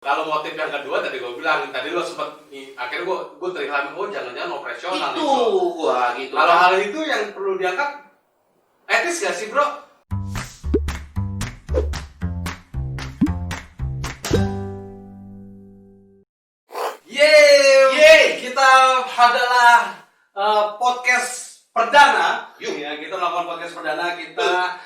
Kalau motif yang kedua tadi gue bilang, tadi lo sempat akhirnya gue terilham, oh jangan-jangan operasional itu gua gitu. Kalau hal itu yang perlu diangkat etis gak sih bro? Yeay, kita adalah podcast perdana. Ya, kita melakukan podcast perdana kita.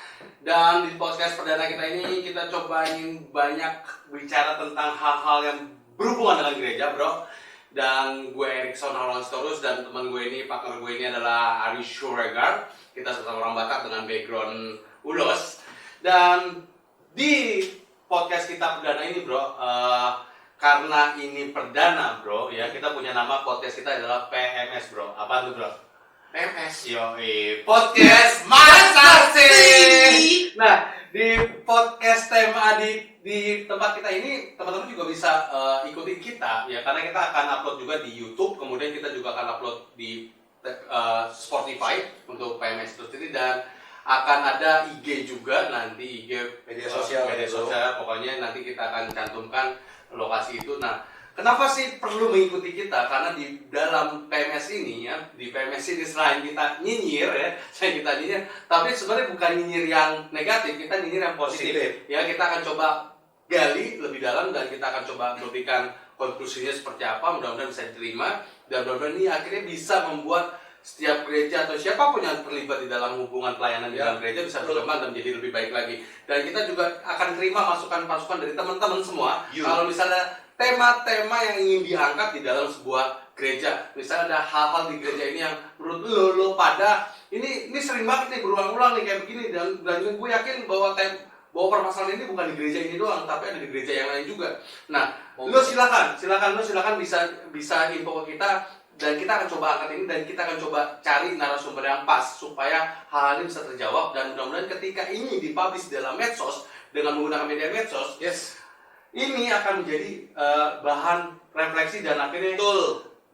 Dan di podcast perdana kita ini kita cobain banyak bicara tentang hal-hal yang berhubungan dengan gereja, bro. Dan gue Erikson Hollandstorus dan teman gue ini, partner gue ini adalah Ari Shuregar. Kita satu orang Batak dengan background ulos. Dan di podcast kita perdana ini, bro, karena ini perdana, bro, ya kita punya nama podcast kita adalah PMS, bro. Apa tuh, bro? PMS. Yoi, podcast Masa Sih. Nah, di podcast tema di tempat kita ini teman-teman juga bisa ikutin kita ya, karena kita akan upload juga di YouTube, kemudian kita juga akan upload di Spotify untuk PMS terus ini, dan akan ada IG juga nanti, IG media sosial, pokoknya nanti kita akan cantumkan lokasi itu. Nah, kenapa sih perlu mengikuti kita? Karena di dalam PMS ini ya, di PMS ini selain kita nyinyir ya, tapi sebenarnya bukan nyinyir yang negatif, kita nyinyir yang positif. Ya, kita akan coba gali lebih dalam dan kita akan coba memberikan konklusinya seperti apa, mudah-mudahan bisa diterima dan mudah-mudahan ini akhirnya bisa membuat setiap gereja atau siapapun yang terlibat di dalam hubungan pelayanan di dalam gereja bisa berkembang dan menjadi lebih baik lagi. Dan kita juga akan terima masukan-masukan dari teman-teman semua. Kalau misalnya tema-tema yang ingin diangkat di dalam sebuah gereja, misalnya ada hal-hal di gereja ini yang menurut lo pada ini sering banget nih berulang-ulang nih kayak begini, dan gue yakin bahwa permasalahan ini bukan di gereja ini doang, tapi ada di gereja yang lain juga. Nah, lo silakan bisa info ke kita dan kita akan coba angkat ini dan kita akan coba cari narasumber yang pas supaya hal ini bisa terjawab, dan mudah-mudahan ketika ini dipublish dalam medsos dengan menggunakan media medsos, ini akan menjadi bahan refleksi dan akhirnya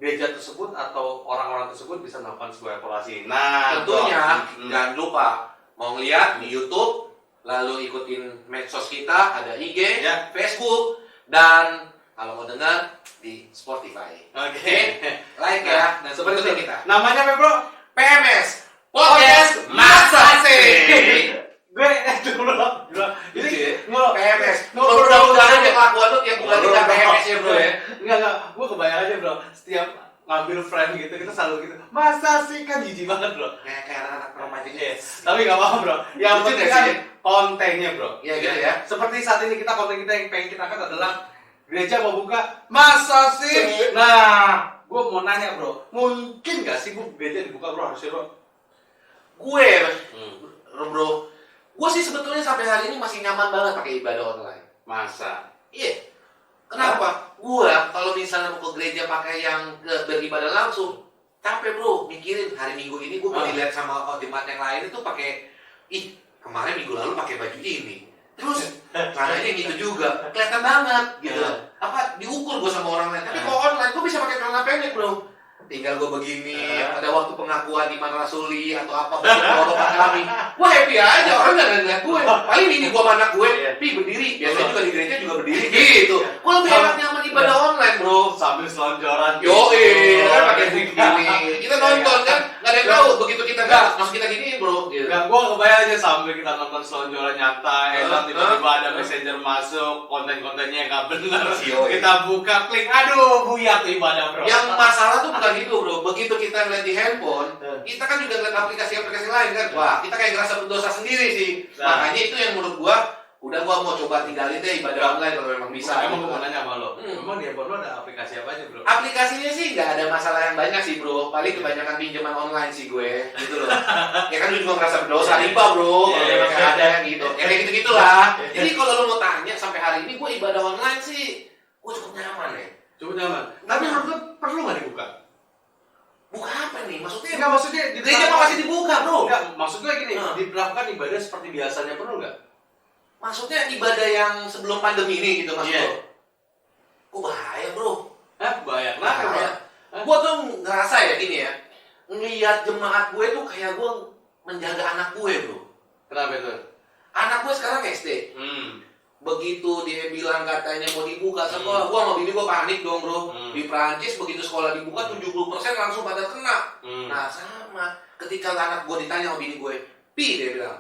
gereja tersebut atau orang-orang tersebut bisa melakukan sebuah evaluasi. Nah, tentunya jangan lupa mau ngeliat di YouTube, lalu ikutin medsos kita, ada IG, Facebook, dan kalau mau dengar di Spotify. Oke. Like ya, dan seperti itu kita. Namanya apa, bro? PMS Podcast Masa Sih. Gue dulu. Jadi PMS. Mudah-mudahan ya kelakuan lu tiap bulan kita PMS ya, bro ya. Enggak. Gue kebayang aja, bro. Setiap ngambil frame gitu, kita selalu gitu. Masa sih, kan jijik banget, bro. Kayak anak-anak remaja. Tapi enggak apa-apa, bro. Yang penting kan kontennya, bro. Iya gitu ya. Seperti saat ini konten kita yang pengen kita angkat adalah gereja mau buka masa sih. Nah, gue mau nanya, bro. Mungkin gak sih gereja dibuka, bro? Harusnya, bro. Bro, gue sih sebetulnya sampai hari ini masih nyaman banget pakai ibadah online. Masa? Iya. Kenapa? Gue kalau misalnya mau ke gereja pakai yang beribadah langsung, capek, bro. Mikirin hari Minggu ini gue mau dilihat sama jemaat yang lain itu pakai, kemarin minggu lalu pakai baju ini. Terus caranya gitu juga, kelihatan banget gitu. Apa diukur gue sama orang lain. Tapi kalau online gue bisa pakai celana pendek, bro. Tinggal gue begini, ada waktu pengakuan iman rasuli atau apa foto kami. Gue happy aja, orang nggak ngeliat gue. Paling ini gue sama anak gue, berdiri. Biasanya juga di gereja juga berdiri gitu. Gue lebih enak nyaman ibadah online, bro. Sambil selonjoran. Kan pakai begini. Kita nonton kan, nggak ada yang tahu. Begitu kita masuk kita gini, bro. Nggak, gue kebayang aja sambil kita nonton selonjoran nyantai, tiba-tiba ada messenger masuk, konten-kontennya nggak benar. Kita buka, klik, aduh, buyat ibadah, bro. Yang masalah tuh bukan itu, bro. Begitu kita ngeliat di handphone, kita kan juga ngeliat aplikasi-aplikasi lain kan. Wah, kita kayak ngerasa berdosa sendiri sih. Makanya itu yang menurut gua, udah gua mau coba tinggalin deh ibadah online kalau memang bisa. Emang gua mau nanya sama lo, emang di handphone lo ada aplikasi apa aja, bro? Aplikasinya sih nggak ada masalah yang banyak sih, bro. Paling kebanyakan pinjaman online sih gue, gitu loh. Ya kan lu juga ngerasa berdosa riba, bro. Kalau memang nggak ada yang gitu. Ya kayak gitu-gitulah. Jadi kalau lu mau tanya sampai hari ini gue ibadah online sih, gue cukup nyaman ya. Cukup nyaman. Tapi menurut lo perlu nggak dibuka? Buka apa nih? Maksudnya? Enggak, maksudnya gereja masih dibuka, bro. Enggak, maksudnya gini, dilakukan ibadah seperti biasanya perlu nggak? Maksudnya ibadah yang sebelum pandemi ini gitu maksud lo? Kok bahaya, bro? Bahaya. Kenapa, bro? Gue tuh ngerasa ya gini ya, ngeliat jemaat gue tuh kayak gue menjaga anak gue, bro. Kenapa itu? Anak gue sekarang SD. begitu dia bilang katanya mau dibuka sekolah, gua sama bini gua panik dong bro. Di Prancis begitu sekolah dibuka 70% langsung pada kena. Nah sama, ketika anak gua ditanya sama bini gue, Pi dia bilang,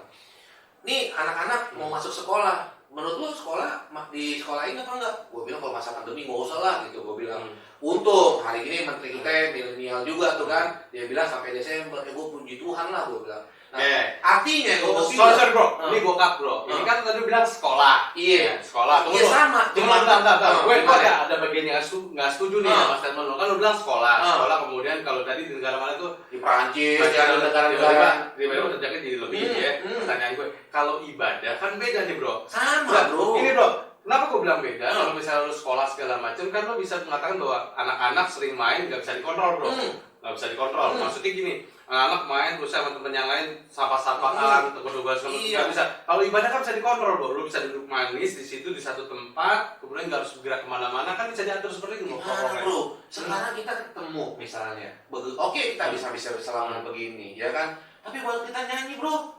nih anak-anak mau masuk sekolah, menurut lu sekolah di sekolah ini apa enggak? Gue bilang kalau masa pandemi nggak usah lah gitu. Gue bilang untung hari ini menteri kita milenial juga tuh kan, dia bilang sampai Desember. Gue puji Tuhan lah gue bilang. Nah, artinya sorry bro, ini bokap bro. Ini kan tadi bilang sekolah. Iya, sekolah. Iya sama. Cuma bentar. Gue ada bagian yang nggak setuju nih sama statement lo. Kan lo bilang sekolah. Sekolah kemudian kalau tadi di negara mana tuh di Prancis, di negara-negara di mana terjadi jadi lebih ya. Pertanyaan gue, kalau ibadah kan beda nih bro. Sama bro. Ini bro, kenapa gue bilang beda? Kalau misalnya lo sekolah segala macam kan lo bisa mengatakan bahwa anak-anak sering main nggak bisa dikontrol bro. Nggak bisa dikontrol. Maksudnya gini, anak main terus sama temen yang lain sapa-sapaan, tegur-tegur nggak bisa. Kalau ibadah kan bisa dikontrol bro. Lo bisa duduk manis di situ di satu tempat, kemudian nggak harus bergerak kemana-mana, kan bisa diatur seperti itu bro. Sekarang kita ketemu misalnya, oke kita bisa bersalaman begini, ya kan? Tapi kalau kita nyanyi bro,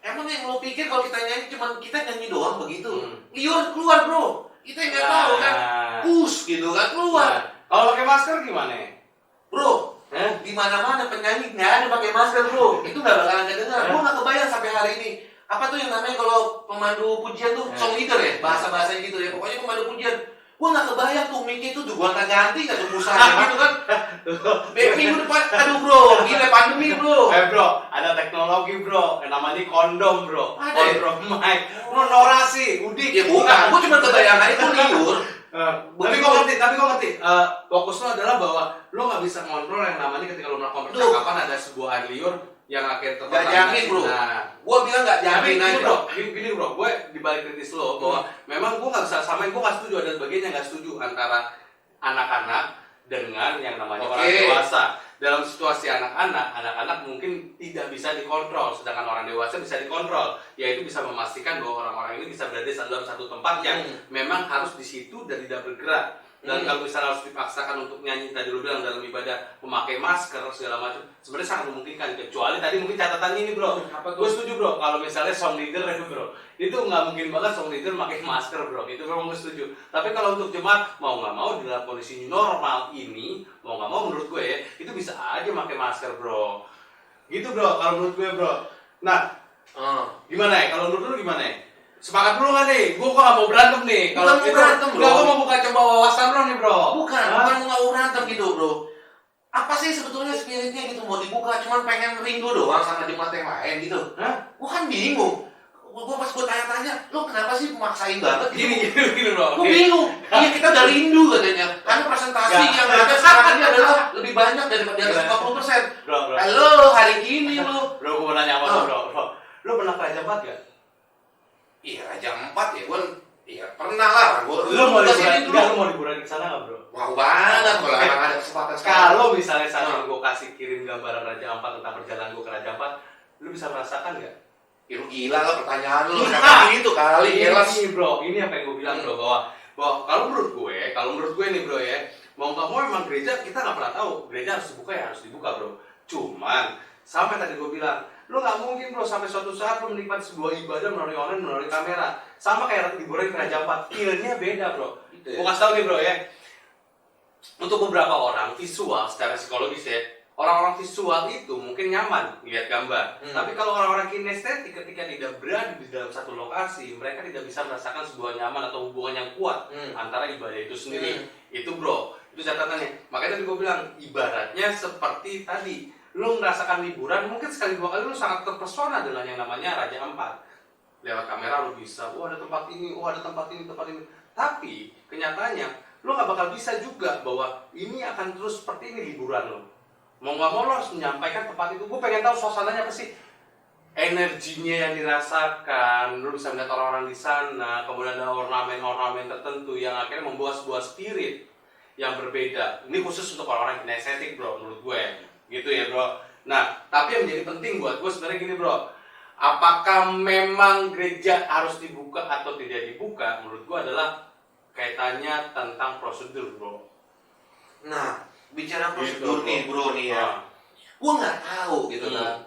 emang yang lo pikir kalau kita nyanyi cuma kita nyanyi doang begitu? Liur keluar bro, kita nggak tahu kan? Push gitu kan keluar. Kalau pakai masker gimana? Bro, di mana-mana penyanyi nggak ada pakai masker bro, itu nggak bakalan kedengar. Gue nggak kebayang sampai hari ini. Apa tuh yang namanya kalau pemandu pujian tuh song leader ya, bahasa-bahasanya gitu ya. Pokoknya pemandu pujian. Gue nggak kebayang tuh mic itu gua nggak ganti nggak tuh musanya gitu kan. Minggu depan, aduh bro, gila pandemi bro. Bro, ada teknologi bro, yang namanya kondom bro. Ada kondom mic, norasi, udik. Ya bukan, gue cuma kebayang aja itu liur. Tapi gue ngerti. Fokus lo adalah bahwa lo nggak bisa ngontrol yang namanya ketika lo melakukan percakapan ada sebuah air liur yang akhirnya Gak jamin bro. Gue bilang gak jamin aja. Gini bro, gue dibalik kritis lo bahwa memang gue nggak bisa samain, gue nggak setuju ada bagian yang nggak setuju antara anak-anak dengan yang namanya orang dewasa. Dalam situasi anak-anak mungkin tidak bisa dikontrol, sedangkan orang dewasa bisa dikontrol, yaitu bisa memastikan bahwa orang-orang ini bisa berada dalam satu tempat yang memang harus di situ dan tidak bergerak. Dan kalau misalnya harus dipaksakan untuk nyanyi tadi lu bilang dalam ibadah memakai masker segala macam, sebenarnya sangat memungkinkan, kecuali tadi mungkin catatannya ini bro. Gue setuju bro, kalau misalnya song leader itu bro, itu nggak mungkin banget song leader pakai masker bro, itu memang gue setuju. Tapi kalau untuk jemaat mau nggak mau dalam kondisi normal ini, mau nggak mau menurut gue ya, itu bisa aja pakai masker bro. Gitu bro, kalau menurut gue bro. Nah, gimana ya? Kalau menurut lu gimana ya? Sepakat dulu nggak nih? Gue kok nggak mau berantem nih. Kalau mau berantem bro. Gue mau buka coba wawasan lo nih bro. Bukan mau berantem gitu bro. Apa sih sebetulnya spiritnya gitu mau dibuka? Cuman pengen rindu doang sama jemaat yang lain gitu. Gue kan bingung. Gue pas gue tanya-tanya, lo kenapa sih maksain banget gitu? Gini bro. Gue bingung. Iya kita udah rindu katanya. Karena presentasi yang ada sekarang ini adalah lebih banyak daripada di atas 50%. Bro. Halo hari gini lo. Bro, gue mau nanya apa bro? Lo pernah ke Raja Ampat gak? Iya Raja Ampat ya, gue pernah lah. Lo mau liburan ke sana nggak bro? Mau banget kalau emang ada kesempatan sekarang. Kalau misalnya saat gue kasih kirim gambaran Raja Ampat tentang perjalanan gue ke Raja Ampat, lo bisa merasakan nggak? Ya lu gila lah pertanyaan lu. Kayak gitu kali jelas. Ini bro, ini apa yang gue bilang bro, bahwa kalau menurut gue nih bro ya, mau nggak mau emang gereja kita nggak pernah tahu gereja harus dibuka ya harus dibuka bro. Cuman sampai tadi gue bilang, lo nggak mungkin bro sampai suatu saat lo menikmati sebuah ibadah melalui online melalui kamera, sama kayak liburan ke Raja Ampat, feel-nya beda bro. Gue kasih tau nih bro ya, untuk beberapa orang visual secara psikologis ya, orang-orang visual itu mungkin nyaman lihat gambar, tapi kalau orang-orang kinestetik ketika tidak berada di dalam satu lokasi, mereka tidak bisa merasakan sebuah nyaman atau hubungan yang kuat antara ibadah itu sendiri. Itu bro, itu catatannya. Makanya tadi gue bilang ibaratnya seperti tadi, lu merasakan liburan, mungkin sekali dua kali lu sangat terpesona dengan yang namanya Raja Ampat. Lewat kamera lu bisa, ada tempat ini, ada tempat ini. Tapi kenyataannya, lu gak bakal bisa juga bahwa ini akan terus seperti ini liburan lu. Mau gak mau lu harus menyampaikan tempat itu. Gue pengen tahu suasananya apa sih? Energinya yang dirasakan, lu bisa melihat orang-orang di sana, kemudian ada ornamen-ornamen tertentu yang akhirnya membawa sebuah spirit yang berbeda. Ini khusus untuk orang-orang kinestetik bro, menurut gue. Gitu ya bro. Nah, tapi yang menjadi penting buat gue sebenarnya gini bro, apakah memang gereja harus dibuka atau tidak dibuka? Menurut gue adalah kaitannya tentang prosedur bro. Nah, bicara prosedur gitu, nih bro nih ya, gue nggak tahu gitu kan.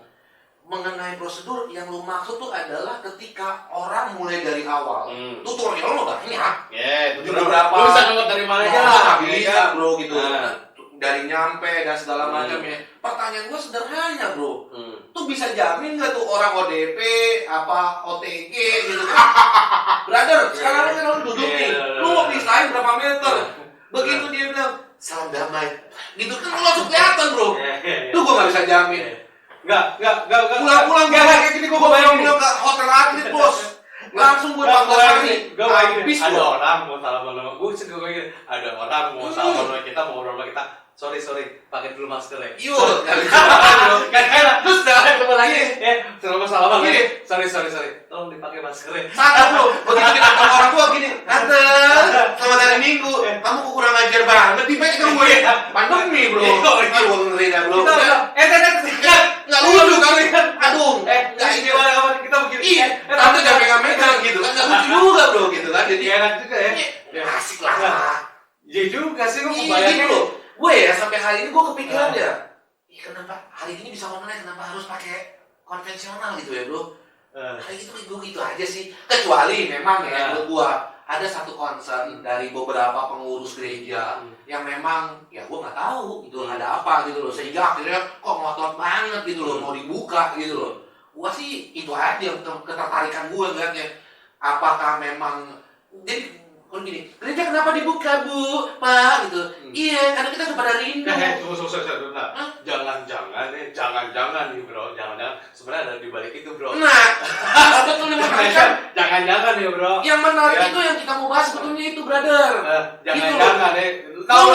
mengenai prosedur yang lu maksud tuh adalah ketika orang mulai dari awal. Tutorial lo banyak. Di beberapa lu bisa nonton dari mana aja lah. Bisa bro gitu. Dari nyampe dan segala macamnya. Pertanyaan gue sederhana bro. Tuh bisa jamin nggak tuh orang ODP apa OTG gitu kan? Brother, sekarang kan lu duduk nih. Lu mau pisahin berapa meter? Begitu dia bilang salam damai. Gitu kan lu langsung kelihatan bro. Tuh gue nggak bisa jamin. Enggak. Pulang-pulang kayak gini gue bayangin ke hotel atlet bos. Langsung gue 14 hari. Habis ada orang mau salaman sama gue, ada orang mau salaman sama kita, mau ngobrol sama kita. Sorry, pakai dulu masker ya. Iya. Kan enak. Terus ketemu lagi. Salaman lagi. Sorry. Tolong dipakai maskernya. Salah bro. Begitu kita ketemu orang tua gini, tante, selamat hari Minggu. Kamu kurang ajar banget. Dipegang gue. Pandemi bro. Aduh ngeri dah bro. Nggak lucu kali. Aduh. Gimana kita begini? Iya. Tante jangan pegang-pegang gitu kan. Nggak lucu juga bro gitu kan. Jadi enak juga ya. Asik lah. Iya juga sih, gue bayangin loh. Gue ya sampai hari ini gue kepikiran ya. Kenapa hari ini bisa online? Kenapa harus pakai konvensional gitu ya bro? Hari itu gitu aja sih. Kecuali memang ya menurut gue ada satu concern dari beberapa pengurus gereja yang memang ya gue nggak tahu gitu ada apa gitu loh sehingga akhirnya kok ngotot banget gitu loh mau dibuka gitu loh. Gue sih itu aja ketertarikan gue ngeliatnya. Apakah memang jadi kalau gini, gereja kenapa dibuka bu, pak gitu? Iya, karena kita kepada rindu. Jangan nih bro, jangan. Sebenarnya ada di balik itu bro. Nah, sebetulnya menarik. Jangan ya bro. Yang menarik itu yang kita mau bahas sebetulnya itu brother. Jangan ya. Tahu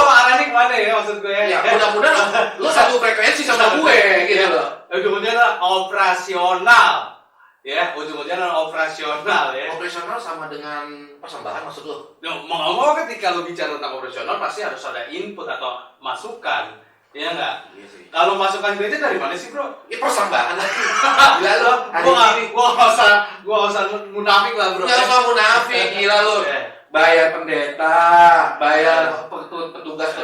arahnya kemana ya maksud gue ya? Ya mudah-mudahan lo satu frekuensi sama gue gitu loh. Ujung-ujungnya operasional. Ya, ujung-ujungnya operasional ya. Operasional sama dengan persembahan maksud lo? Mau ketika lo bicara tentang operasional pasti harus ada input atau masukan. Iya enggak? Iya sih. Kalau masukan gereja dari mana sih, bro? Ya persembahan lah. Gila lo. Gua enggak usah munafik lah, bro. Enggak usah munafik, gila lo. Bayar pendeta, bayar petugas,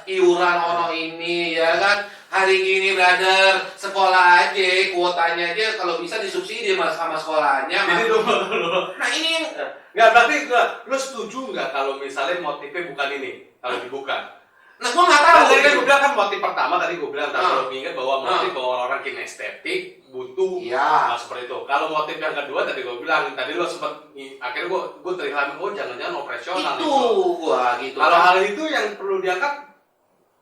iuran ono ini, ya kan? Hari gini brother, sekolah aja, kuotanya aja kalau bisa disubsidi sama sekolahnya. Jadi nah ini nggak berarti lo setuju nggak kalau misalnya motifnya bukan ini kalau dibuka? Nah gua nggak tahu. Tadi kan gue bilang kan motif pertama tadi gue bilang kalau mengingat bahwa motif bahwa orang kinestetik butuh seperti itu. Kalau motif yang kedua tadi gue bilang tadi lo sempat akhirnya gue terilham jangan-jangan operasional itu gua gitu. Kalau hal itu yang perlu diangkat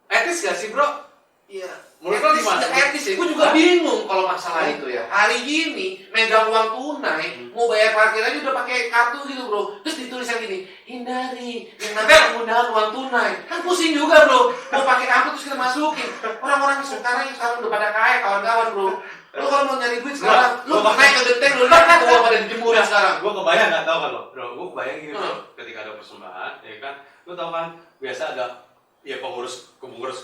etis gak sih bro? Iya. Menurut lo gimana? Etis ya, gue juga bingung kalau masalah itu ya. Hari gini megang uang tunai, mau bayar parkir aja udah pakai kartu gitu bro. Terus ditulis yang gini, hindari yang namanya penggunaan uang tunai. Kan pusing juga bro. Mau pakai kartu terus kita masukin. Orang-orang sekarang udah pada kaya kawan-kawan bro. Lo kalau mau nyari duit sekarang, lo naik ke genteng lo lihat itu uang pada dijemur sekarang. Gue kebayang nggak tahu kan lo, bro. Gue kebayang gini bro, ketika ada persembahan, ya kan, lo tau kan biasa ada ya pengurus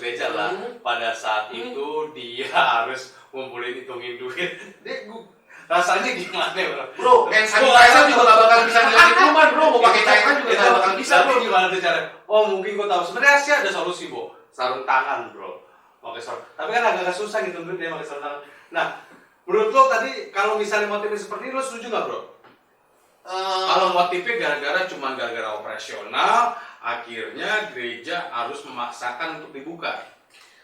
gereja lah pada saat itu dia harus ngumpulin hitungin duit. Rasanya gimana bro? Bro, hand sanitizer juga gak bakal bisa ngilangin kuman bro. Mau pakai cairan juga gak bakal bisa bro. Gimana tuh cara? Oh mungkin gue tahu. Sebenarnya sih ada solusi bro. Sarung tangan bro. Pakai sarung. Tapi kan agak susah gitu duit dia pakai sarung tangan. Nah, menurut lo tadi kalau misalnya motifnya seperti ini lo setuju nggak bro? Kalau motifnya gara-gara operasional, akhirnya gereja harus memaksakan untuk dibuka.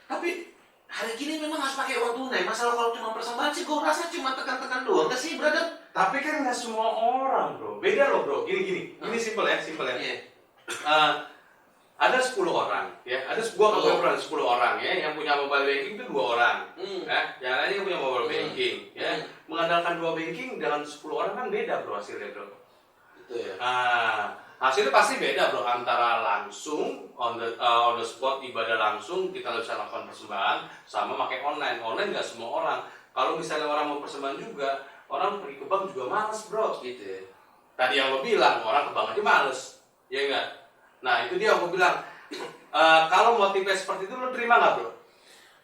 Tapi hari gini memang harus pakai uang tunai. Masalah kalau cuma persembahan sih gue rasa cuma tekan-tekan doang. Nggak sih brother? Tapi kan nggak semua orang bro. Beda loh bro. Gini. Ini simpel ya. Ada 10 orang ya. Ada gua kebetulan 10 orang ya yang punya mobile banking itu 2 orang. Yang lainnya punya mobile banking ya. Mengandalkan 2 banking dengan 10 orang kan beda bro hasilnya bro. Itu ya. Hasilnya pasti beda bro antara langsung on the spot ibadah langsung kita bisa lakukan persembahan sama pakai online nggak semua orang. Kalau misalnya orang mau persembahan juga orang pergi ke bank juga males bro gitu ya. Tadi yang lo bilang orang ke bank aja males ya enggak. Nah itu dia aku bilang kalau motifnya seperti itu lo terima nggak bro?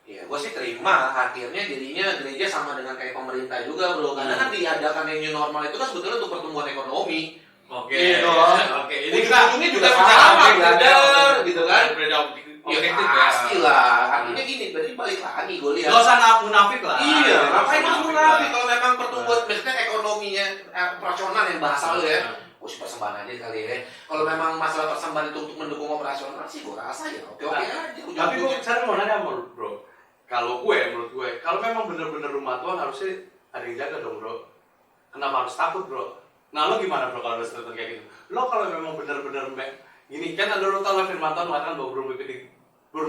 Iya, gue sih terima. Akhirnya jadinya gereja sama dengan kayak pemerintah juga bro. Karena kan diadakan yang new normal itu kan sebetulnya untuk pertumbuhan ekonomi. Oke. Ini ujungnya juga sama, brother, gitu kan? objektif ya. pastilah. Artinya gini, berarti balik lagi gue lihat. Gak usah munafik lah. Iya, ngapain Nggak usah aku munafik nabi lah. kalau memang pertumbuhan, maksudnya ekonominya operasional yang bahasa lu ya. Nah. Gue sih persembahan aja kali ya. Kalau memang masalah persembahan itu untuk mendukung operasional sih gue rasa ya oke aja. Tapi gue sekarang mau nanya bro, kalau menurut gue, kalau memang bener-bener rumah Tuhan harusnya ada yang jaga dong bro. Kenapa harus takut bro? Nah lo gimana bro kalau ada statement kayak gitu? Lo kalau memang bener-bener gini kan ada lo tau lah firman Tuhan mengatakan bahwa burung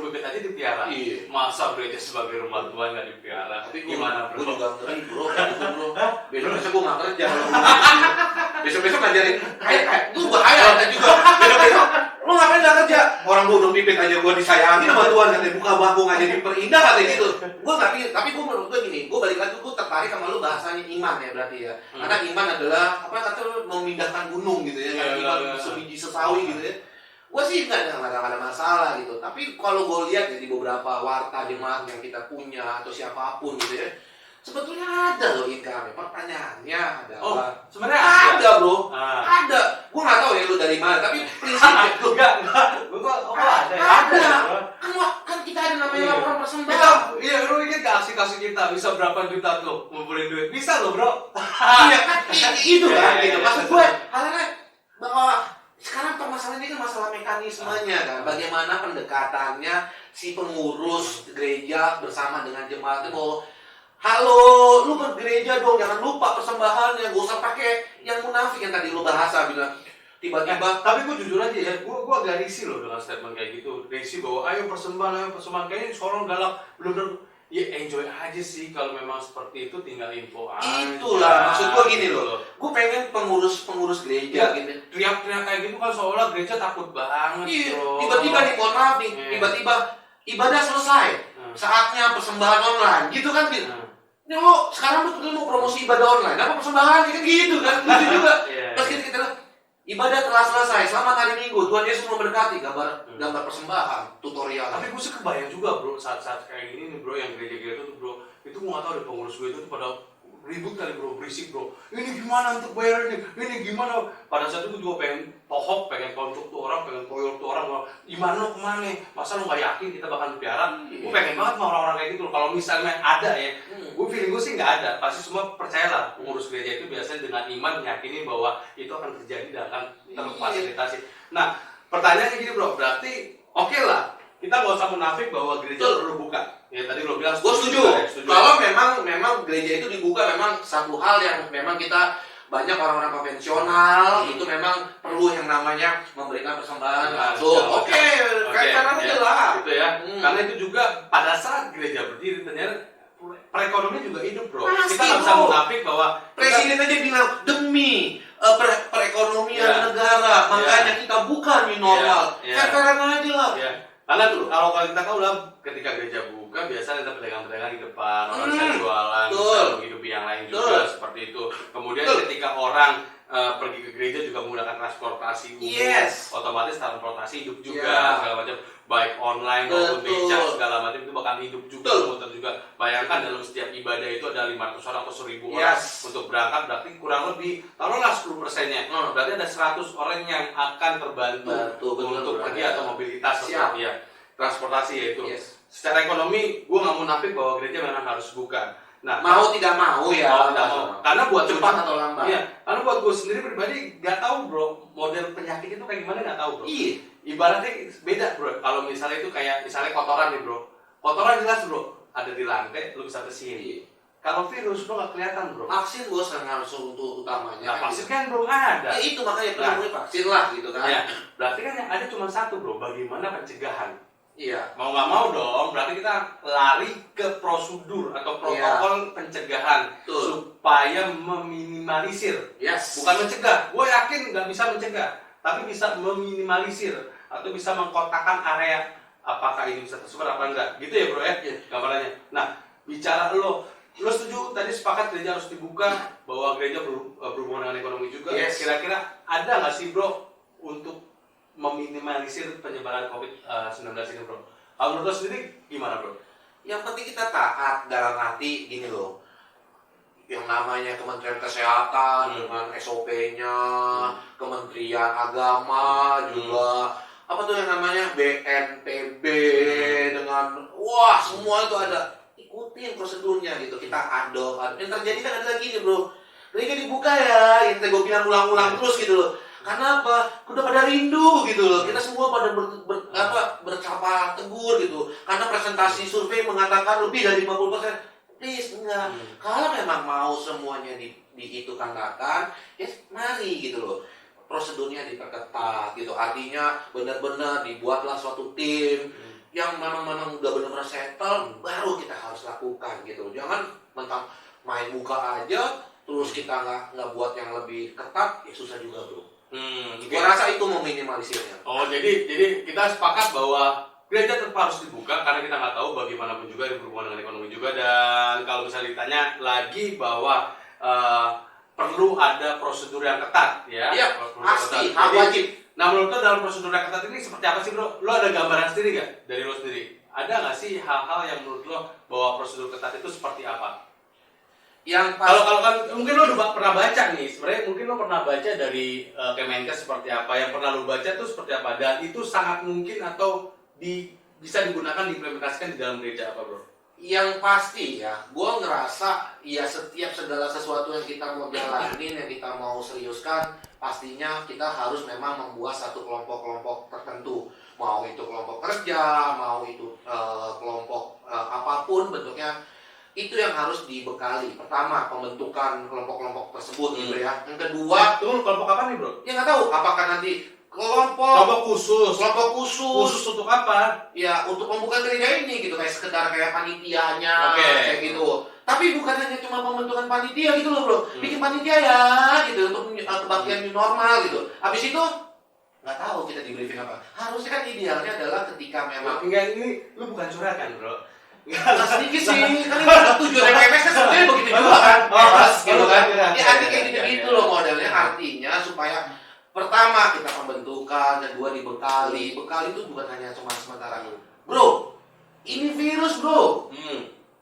pipit aja dipiara. Iya. Masa gereja sebagai rumah Tuhan nggak dipiara? Tapi Gimana gue bro? juga ngeri bro, gitu bro. Besok gue nggak kerja. Besok ngajarin, gue bahaya ada juga. Besok lo ngapain nggak kerja? Orang gue udah pipit aja gue disayangi sama Tuhan katanya buka bangku nggak jadi perindah katanya gitu. Gue nggak pikir, tapi gue menurut gue gini, gue balik lagi gue tertarik sama lo bahasanya iman ya berarti ya. Karena iman adalah apa kata lo memindahkan gunung gitu ya, kayak iman sebiji sesawi gitu ya. Gue sih nggak ada masalah gitu. Tapi kalau gue lihat ya di beberapa warta jemaat yang kita punya atau siapapun gitu ya, sebetulnya ada loh income. Pertanyaannya adalah Sebenarnya ada bro, Ah. ada. Gue nggak tahu ya lu dari mana, tapi prinsipnya Enggak. Ada. kan kita ada namanya Iya. laporan persembahan. Iya, lu ingin kasih kita bisa berapa juta tuh ngumpulin duit? Bisa loh bro. Iya kan, itu kan Iya, gitu. iya, Maksud iya. gue, halnya bahwa sekarang permasalahannya kan masalah mekanismenya kan, bagaimana pendekatannya si pengurus gereja bersama dengan jemaat itu bahwa halo, lu bergereja dong, jangan lupa persembahannya, gak usah pakai yang munafik yang tadi lu bahasa bilang tiba-tiba. Tapi gue jujur aja ya, gue agak risih loh dengan statement kayak gitu. Risih bahwa ayo persembahan, kayaknya sorong galak, belum ya enjoy aja sih kalau memang seperti itu, tinggal info aja. Itulah maksud gue gini Gitu loh, gue pengen pengurus gereja gitu. Teriak-teriak kayak gitu kan seolah gereja takut banget Iya, bro. tiba-tiba nih, mohon maaf nih, Iya. tiba-tiba ibadah selesai, saatnya persembahan online, gitu kan gitu. Ini lo sekarang betul mau promosi ibadah online, apa persembahan kan gitu kan, lucu juga. Iya. Pas kita ibadah telah selesai, selamat hari Minggu, Tuhan Yesus memberkati, gambar persembahan, tutorial. Tapi gue sih kebayang juga bro, saat-saat kayak gini nih bro, yang gereja-gereja tuh bro, itu gue gak tau deh pengurus gue itu pada ribut kali bro, berisik bro. Ini gimana untuk bayar ini gimana? Pada saat itu gue juga pengen tohok, pengen kontuk tuh orang, pengen koyor tuh orang. Iman lo kemana? Masa lo gak yakin kita bakal piara? Gue pengen banget sama orang-orang kayak gitu loh. Kalau misalnya ada ya, gue feeling gue sih nggak ada. Pasti semua percayalah pengurus gereja itu biasanya dengan iman meyakini bahwa itu akan terjadi dan akan terfasilitasi. Nah, pertanyaannya gini bro, berarti oke lah, kita nggak usah munafik bahwa gereja perlu buka. Ya tadi lo bilang Gue setuju. Kalau memang gereja itu dibuka, memang satu hal yang memang kita banyak orang-orang konvensional itu memang perlu yang namanya memberikan persembahan langsung. Oke, karena aja lah. Gitu ya. Karena itu juga pada saat gereja berdiri ternyata perekonomian juga hidup bro. Pasti, Kita nggak bisa bro. munafik bahwa Presiden aja bilang demi perekonomian negara, makanya kita buka new normal. Fair-fairan aja lah. Ya. Karena tuh kalau kita tahu lah ketika gereja buka biasanya ada pedagang-pedagang di depan, orang bisa jualan, bisa menghidupi yang lain juga seperti itu. Kemudian ketika orang pergi ke gereja juga menggunakan transportasi umum, otomatis transportasi hidup juga segala macam, baik online maupun becak segala macam itu bakal hidup juga, muter juga. Bayangkan dalam setiap ibadah itu ada 500 orang atau 1000 orang untuk berangkat, berarti kurang lebih taruhlah 10%-nya, berarti ada 100 orang yang akan terbantu untuk pergi atau mobilitas seperti ya transportasi yaitu. Secara ekonomi, gue nggak munafik bahwa gereja memang harus buka. Nah, mau tidak mau ya. Mau tidak mau. Karena buat cepat atau lambat. Iya, karena buat gue sendiri pribadi nggak tahu bro, model penyakit itu kayak gimana nggak tahu bro. Iya. Ibaratnya beda bro. Kalau misalnya itu kayak misalnya kotoran nih bro, kotoran jelas bro, ada di lantai, lu bisa bersihin. Iya. Kalau virus bro nggak kelihatan bro. Vaksin bos kan harus untuk utamanya. Nah, vaksin kan belum ada. Ya itu makanya perlu vaksin lah gitu kan. Ya, berarti kan yang ada cuma satu bro, bagaimana pencegahan. Iya. Mau nggak mau dong, berarti kita lari ke prosedur atau protokol pencegahan supaya meminimalisir. Bukan mencegah. Gue yakin nggak bisa mencegah, tapi bisa meminimalisir atau bisa mengkotakkan area apakah ini bisa tersebar apa enggak. Gitu ya bro ya, gambarannya. Nah, bicara lo setuju tadi sepakat gereja harus dibuka, bahwa gereja berhubungan dengan ekonomi juga. Kira-kira ada nggak sih bro untuk meminimalisir penyebaran COVID-19 ini bro? Kalau menurut lo sendiri gimana bro? Yang penting kita taat dalam arti gini loh, yang namanya Kementerian Kesehatan dengan SOP-nya, Kementerian Agama juga apa tuh yang namanya BNPB dengan wah semua itu ada, ikutin prosedurnya gitu. Kita adopt. Yang terjadi kan ada lagi nih bro, gereja dibuka ya, yang tadi gue bilang ulang-ulang terus gitu loh. Karena apa? Udah pada rindu gitu loh. Kita semua pada bercapa tegur gitu. Karena presentasi survei mengatakan lebih dari 50%. Please enggak. Kalau memang mau semuanya dihitung-tanggakan, ya mari gitu loh. Prosedurnya diperketat gitu. Artinya benar-benar dibuatlah suatu tim yang memang udah benar-benar settle, baru kita harus lakukan gitu. Jangan mentang main buka aja terus kita nggak buat yang lebih ketat, ya susah juga bro. Gua rasa itu mau minimalisirnya. Oh, jadi kita sepakat bahwa gereja tetap harus dibuka karena kita nggak tahu bagaimanapun juga yang berhubungan dengan ekonomi juga. Dan kalau misalnya ditanya lagi bahwa perlu ada prosedur yang ketat ya. Iya, pasti, hal wajib. Nah, menurut lo dalam prosedur yang ketat ini seperti apa sih bro? Lo ada gambaran sendiri nggak dari lo sendiri? Ada nggak sih hal-hal yang menurut lo bahwa prosedur ketat itu seperti apa? Yang Kalau kan mungkin lo udah pernah baca nih, sebenarnya mungkin lo pernah baca dari Kemenkes seperti apa, yang pernah lo baca tuh seperti apa, dan itu sangat mungkin atau bisa digunakan diimplementasikan di dalam gereja apa bro? yang pasti ya, gue ngerasa ya setiap segala sesuatu yang kita mau jalanin, yang kita mau seriuskan, pastinya kita harus memang membuat satu kelompok-kelompok tertentu. Mau itu kelompok kerja, mau itu kelompok apapun bentuknya, itu yang harus dibekali. Pertama, pembentukan kelompok-kelompok tersebut gitu ya. Yang kedua, Betul, kelompok apa nih bro? ya nggak tahu apakah nanti kelompok khusus untuk apa? ya untuk membuka gereja ini gitu, kayak sekedar kayak panitianya kayak gitu. Tapi bukan hanya cuma pembentukan panitia gitu loh bro, bikin panitia ya gitu untuk kebaktian new normal gitu. Habis itu nggak tahu kita di briefing apa. Harusnya kan idealnya adalah ketika memang enggak, ini lu bukan curahkan bro. nggak sedikit sih, kan ini tujuan PMS kan sebenarnya begitu juga kan, gitu kan. Ya artinya kayak gitu loh modelnya, artinya supaya pertama kita pembentukan, kedua dibekali. Bekal itu bukan hanya cuma sementara. Bro, ini virus bro,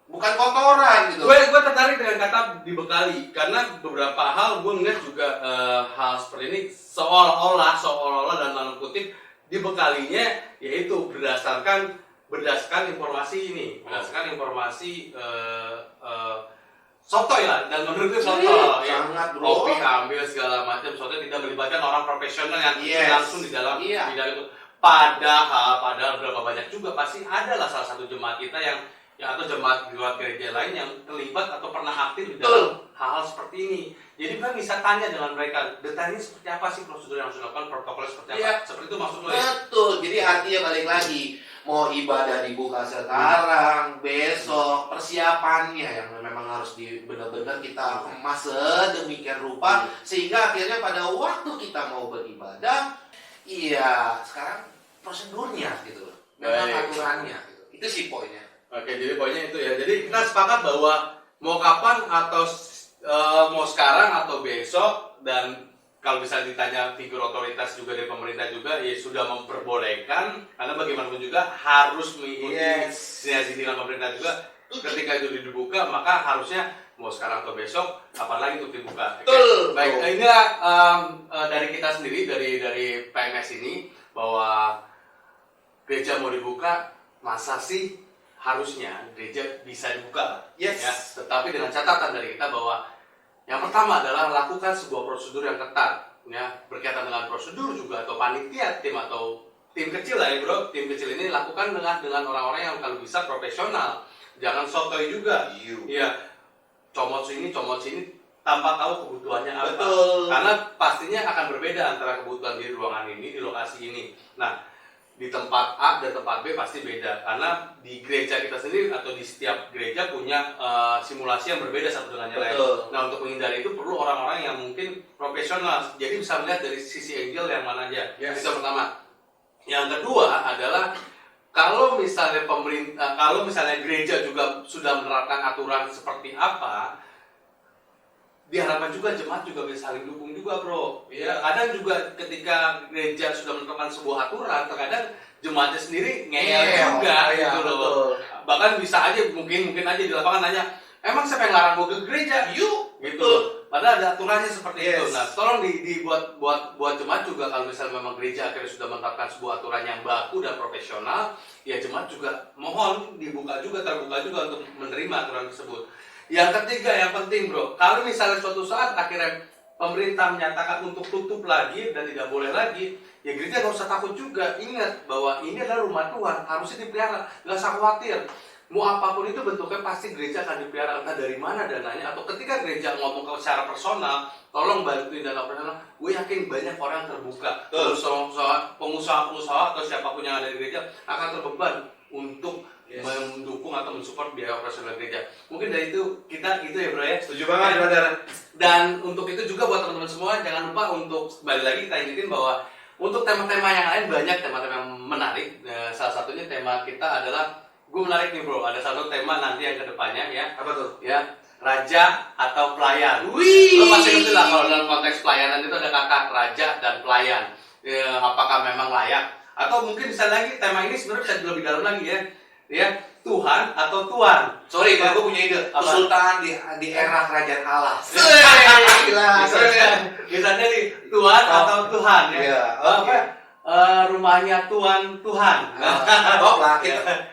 bukan kotoran gitu. Gue tertarik dengan kata dibekali karena beberapa hal gue ngeliat juga hal seperti ini seolah-olah dalam tanda kutip dibekalinya yaitu berdasarkan informasi ini, berdasarkan informasi sotoy lah, dan menurut gue sotoy ya, kopi ambil segala macam, sotoy tidak melibatkan orang profesional yang langsung di dalam itu. Padahal berapa banyak juga pasti adalah salah satu jemaat kita yang atau jemaat di luar gereja lain yang terlibat atau pernah aktif di dalam hal-hal seperti ini. Jadi kan bisa tanya dengan mereka, detailnya seperti apa sih prosedur yang harus dilakukan, protokolnya seperti apa, seperti itu maksud lo ya? Betul, jadi artinya balik lagi, mau ibadah dibuka sekarang, besok, persiapannya yang memang harus benar-benar kita kemas sedemikian rupa, sehingga akhirnya pada waktu kita mau beribadah, iya sekarang prosedurnya gitu loh, memang aturannya gitu. Itu sih poinnya. Oke, jadi poinnya itu ya. Jadi kita sepakat bahwa mau kapan atau mau sekarang atau besok, dan kalau bisa ditanya figur otoritas juga dari pemerintah juga ya sudah memperbolehkan, karena bagaimanapun juga harus mengikuti sinyal dengan pemerintah juga. Ketika itu dibuka maka harusnya mau sekarang atau besok, kapan lagi untuk dibuka. Betul. Baik, ini dari kita sendiri dari PMS ini bahwa gereja mau dibuka, masa sih harusnya gereja bisa dibuka, ya, tetapi dengan catatan dari kita bahwa yang pertama adalah lakukan sebuah prosedur yang ketat, ya, berkaitan dengan prosedur juga atau panitia tim atau tim kecil lah ya bro, tim kecil ini lakukan dengan orang-orang yang kalau bisa profesional, jangan sotoy juga, ya, comot sini tanpa tahu kebutuhannya apa. Betul. Karena pastinya akan berbeda antara kebutuhan di ruangan ini, di lokasi ini. Nah, di tempat A dan tempat B pasti beda, karena di gereja kita sendiri atau di setiap gereja punya simulasi yang berbeda satu dengan yang lain. Nah, untuk menghindari itu perlu orang-orang yang mungkin profesional, jadi bisa melihat dari sisi angel yang mana aja. Itu yang pertama. Yang kedua adalah kalau misalnya gereja juga sudah menerapkan aturan seperti apa, diharapkan juga jemaat juga bisa saling dukung juga bro. Ya, kadang juga ketika gereja sudah menetapkan sebuah aturan, terkadang jemaatnya sendiri ngeyel juga gitu loh. Bahkan bisa aja mungkin aja di lapangan nanya, emang siapa yang larang gue ke gereja? Yuk gitu. Padahal ada aturannya seperti itu. Yes. Nah, tolong dibuat buat jemaat juga, kalau misalnya memang gereja akhirnya sudah menetapkan sebuah aturan yang baku dan profesional, ya jemaat juga mohon terbuka juga untuk menerima aturan tersebut. Yang ketiga yang penting bro, kalau misalnya suatu saat akhirnya pemerintah menyatakan untuk tutup lagi dan tidak boleh lagi, ya gereja nggak usah takut juga. Ingat bahwa ini adalah rumah Tuhan, harusnya dipelihara, nggak usah khawatir. Mau apapun itu bentuknya, pasti gereja akan dipelihara. Entah dari mana dananya, atau ketika gereja ngomong secara personal, tolong bantuin dana personal, gue yakin banyak orang terbuka. Pengusaha atau siapapun yang ada di gereja akan terbeban untuk mendukung atau mensupport biaya operasional gereja. Mungkin dari itu kita gitu ya bro ya. Setuju banget brother. Dan untuk itu juga buat teman-teman semua, jangan lupa untuk kembali lagi kita ingetin bahwa untuk tema-tema yang lain banyak tema-tema yang menarik. Salah satunya tema kita adalah, gue menarik nih bro, ada satu tema nanti yang kedepannya ya. Apa tuh? Ya, raja atau pelayan. Wih. Lo pasti ngerti lah kalau dalam konteks pelayanan itu ada kata raja dan pelayan. Apakah memang layak? Atau mungkin bisa lagi tema ini sebenarnya bisa lebih dalam lagi ya. Ya, Tuhan atau Tuan. Sorry, gue punya ide. Apa? Kesultanan di era kerajaan Allah. Gila. Bisa jadi Tuhan atau Tuhan ya. Iya, Apa? Rumahnya Tuhan. Top lah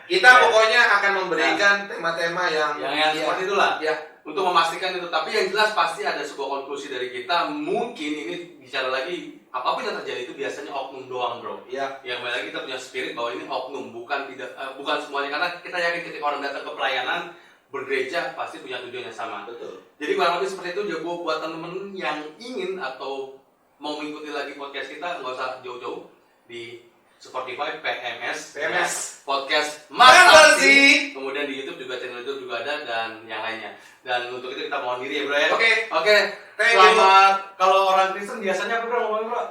kita pokoknya akan memberikan tema-tema yang seperti itulah. Ya. Untuk memastikan itu, tapi yang jelas pasti ada sebuah konklusi dari kita. Mungkin ini bicara lagi, apapun yang terjadi itu biasanya oknum doang bro. Iya. Yang lagi kita punya spirit bahwa ini oknum, bukan semuanya, karena kita yakin ketika orang datang ke pelayanan bergereja pasti punya tujuan yang sama. Betul. Jadi kurang lebih seperti itu. Jadi buat temen-temen yang ingin atau mau mengikuti lagi podcast kita, nggak usah jauh-jauh, di Spotify PMS podcast Mas Arsi. Kemudian di YouTube juga, channel YouTube juga ada, dan yang lainnya. Dan untuk itu kita mohon diri ya bro ya. Oke. Selamat. Kalau orang Kristen biasanya apa bro ngomongin bro?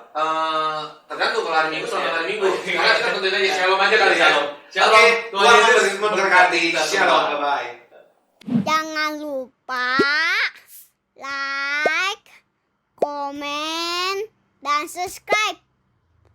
Tergantung kalau hari Minggu selamat hari Minggu. Sekarang kita tentuin aja shalom aja kali ya. Shalom. Oke, Tuhan Tuhan Yesus Yesus memberkati. Shalom, bye. Jangan lupa like, komen, dan subscribe.